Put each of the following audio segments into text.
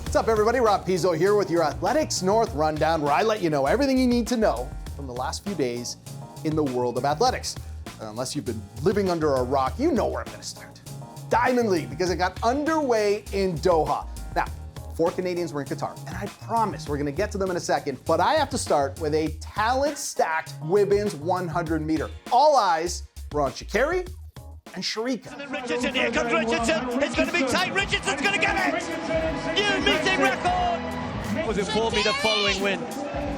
What's up, everybody? Rob Pizzo here with your Athletics North Rundown, where I let you know everything you need to know from the last few days in the world of athletics. Unless you've been living under a rock, you know where I'm going to start. Diamond League, because it got underway in Doha. Now, 4 Canadians were in Qatar, and I promise we're going to get to them in a second, but I have to start with a talent-stacked women's 100 meter. All eyes were on Sha'carri and Sharika. Richardson, here comes Richardson. It's going to be tight. Richardson's going to get it. New meeting record. Was it 4 meter following win?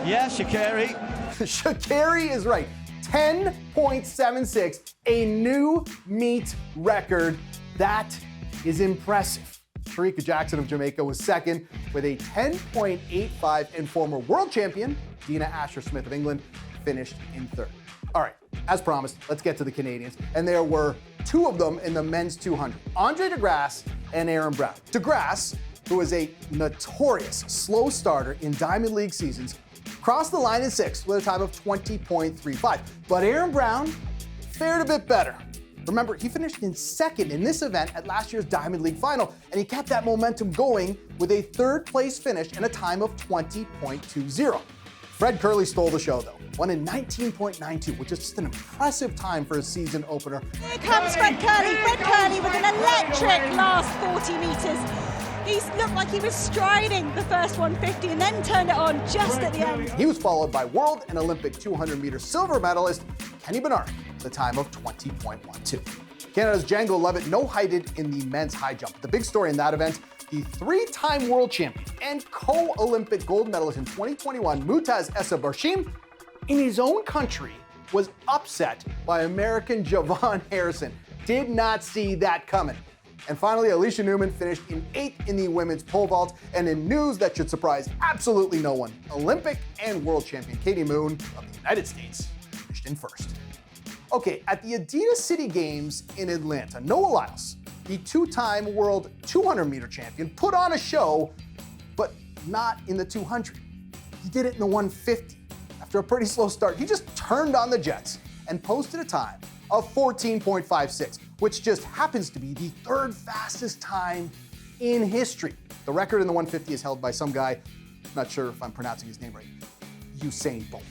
Yeah, Sha'carri. Sha'carri is right. 10.76, a new meet record. That is impressive. Sharika Jackson of Jamaica was second with a 10.85, and former world champion Dina Asher-Smith of England finished in third. All right, as promised, let's get to the Canadians. And there were 2 of them in the men's 200, Andre DeGrasse and Aaron Brown. DeGrasse, who is a notorious slow starter in Diamond League seasons, crossed the line in 6th with a time of 20.35. But Aaron Brown fared a bit better. Remember, he finished in 2nd in this event at last year's Diamond League final, and he kept that momentum going with a 3rd place finish and a time of 20.20. Fred Curley stole the show, though. Won in 19.92, which is just an impressive time for a season opener. Here comes Fred Curley. Fred Curley with an electric last 40 metres. He looked like he was striding the first 150 and then turned it on just at the end. He was followed by world and Olympic 200-meter silver medalist Kenny Bernard with a time of 20.12. Canada's Django Levitt no-heighted in the men's high jump. The big story in that event, the 3-time world champion and co-Olympic gold medalist in 2021, Mutaz Essa Barshim, in his own country, was upset by American Javon Harrison. Did not see that coming. And finally, Alicia Newman finished in 8th in the women's pole vault. And in news that should surprise absolutely no one, Olympic and world champion Katie Moon of the United States finished in 1st. Okay, at the Adidas City Games in Atlanta, Noah Lyles, the 2-time world 200-meter champion, put on a show, but not in the 200. He did it in the 150. After a pretty slow start, he just turned on the jets and posted a time of 14.56, which just happens to be the 3rd fastest time in history. The record in the 150 is held by some guy, not sure if I'm pronouncing his name right, Usain Bolt.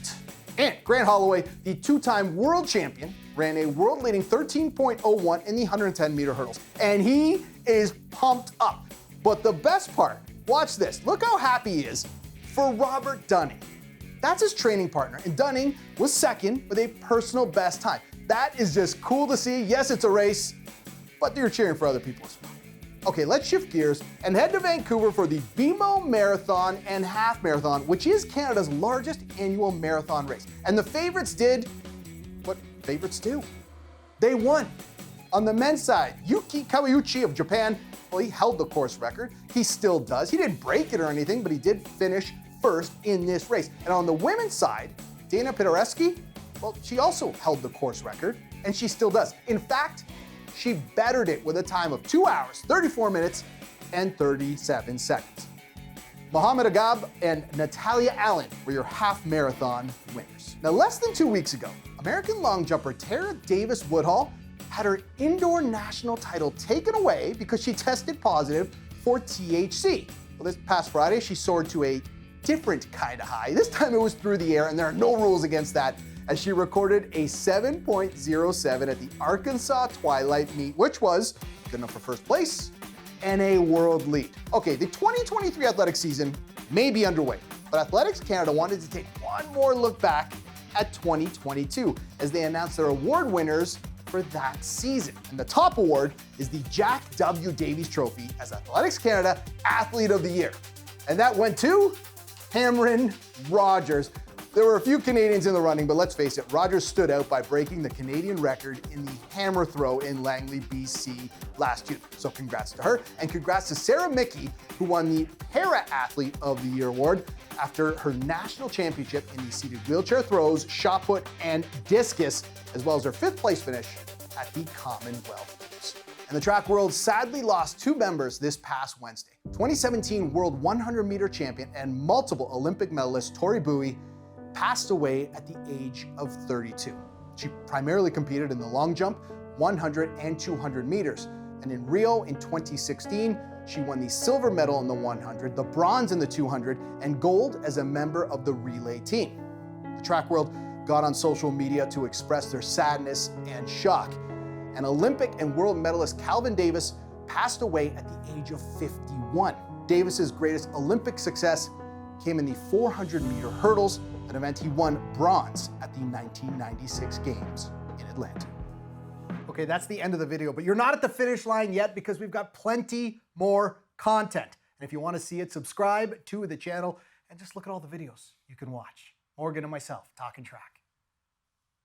And Grant Holloway, the 2-time world champion, ran a world-leading 13.01 in the 110-meter hurdles. And he is pumped up. But the best part, watch this. Look how happy he is for Robert Dunning. That's his training partner, and Dunning was 2nd with a personal best time. That is just cool to see. Yes, it's a race, but you're cheering for other people as well. Okay, let's shift gears and head to Vancouver for the BMO Marathon and Half Marathon, which is Canada's largest annual marathon race. And the favorites did what favorites do. They won. On the men's side, Yuki Kawauchi of Japan, well, he held the course record. He still does. He didn't break it or anything, but he did finish 1st in this race. And on the women's side, Dana Pidereski, well, she also held the course record, and she still does. In fact, she bettered it with a time of 2 hours, 34 minutes, and 37 seconds. Mohamed Agab and Natalia Allen were your half marathon winners. Now, less than 2 weeks ago, American long jumper Tara Davis Woodhull had her indoor national title taken away because she tested positive for THC. Well, this past Friday, she soared to a different kind of high. This time it was through the air, and there are no rules against that, as she recorded a 7.07 at the Arkansas Twilight Meet, which was good enough for 1st place and a world lead. Okay, the 2023 athletics season may be underway, but Athletics Canada wanted to take one more look back at 2022 as they announced their award winners for that season. And the top award is the Jack W. Davies Trophy as Athletics Canada Athlete of the Year. And that went to Cameron Rogers. There were a few Canadians in the running, but let's face it, Rogers stood out by breaking the Canadian record in the hammer throw in Langley, BC last June. So congrats to her, and congrats to Sarah Mickey, who won the Para Athlete of the Year award after her national championship in the seated wheelchair throws, shot put, and discus, as well as her 5th place finish at the Commonwealth Games. And the track world sadly lost 2 members this past Wednesday. 2017 World 100-meter champion and multiple Olympic medalist Tori Bowie passed away at the age of 32. She primarily competed in the long jump, 100 and 200 meters. And in Rio in 2016, she won the silver medal in the 100, the bronze in the 200, and gold as a member of the relay team. The track world got on social media to express their sadness and shock. And Olympic and world medalist Calvin Davis passed away at the age of 51. Davis's greatest Olympic success came in the 400-meter hurdles, an event he won bronze at the 1996 Games in Atlanta. Okay, that's the end of the video, but you're not at the finish line yet because we've got plenty more content. And if you want to see it, subscribe to the channel and just look at all the videos you can watch. Morgan and myself talking track.